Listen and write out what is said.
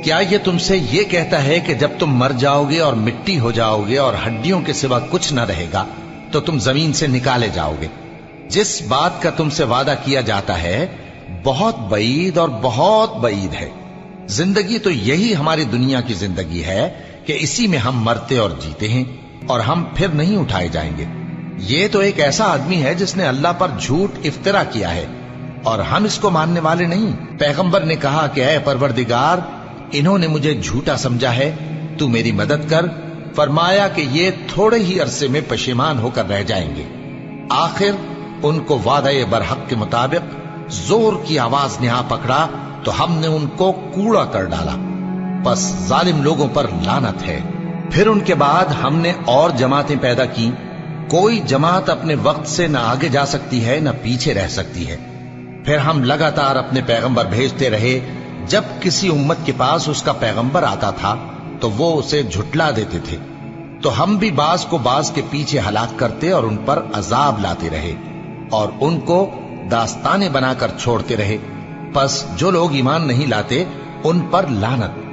کیا یہ تم سے یہ کہتا ہے کہ جب تم مر جاؤ گے اور مٹی ہو جاؤ گے اور ہڈیوں کے سوا کچھ نہ رہے گا تو تم زمین سے نکالے جاؤ گے؟ جس بات کا تم سے وعدہ کیا جاتا ہے بہت بعید اور بہت بعید ہے۔ زندگی تو یہی ہماری دنیا کی زندگی ہے کہ اسی میں ہم مرتے اور جیتے ہیں اور ہم پھر نہیں اٹھائے جائیں گے۔ یہ تو ایک ایسا آدمی ہے جس نے اللہ پر جھوٹ افطرا کیا ہے اور ہم اس کو ماننے والے نہیں۔ پیغمبر نے کہا کہ اے پروردگار، انہوں نے مجھے جھوٹا سمجھا ہے، تو میری مدد کر۔ فرمایا کہ یہ تھوڑے ہی عرصے میں پشیمان ہو کر رہ جائیں گے۔ آخر ان کو وعدہ برحق کے مطابق زور کی آواز نے آ پکڑا تو ہم نے ان کو کوڑا کر ڈالا۔ پس ظالم لوگوں پر لعنت ہے۔ پھر ان کے بعد ہم نے اور جماعتیں پیدا کی۔ کوئی جماعت اپنے وقت سے نہ آگے جا سکتی ہے نہ پیچھے رہ سکتی ہے۔ پھر ہم لگاتار اپنے پیغمبر بھیجتے رہے۔ جب کسی امت کے پاس اس کا پیغمبر آتا تھا تو وہ اسے جھٹلا دیتے تھے، تو ہم بھی بعض کو بعض کے پیچھے ہلاک کرتے اور ان پر عذاب لاتے رہے اور ان کو داستانیں بنا کر چھوڑتے رہے۔ پس جو لوگ ایمان نہیں لاتے ان پر لعنت۔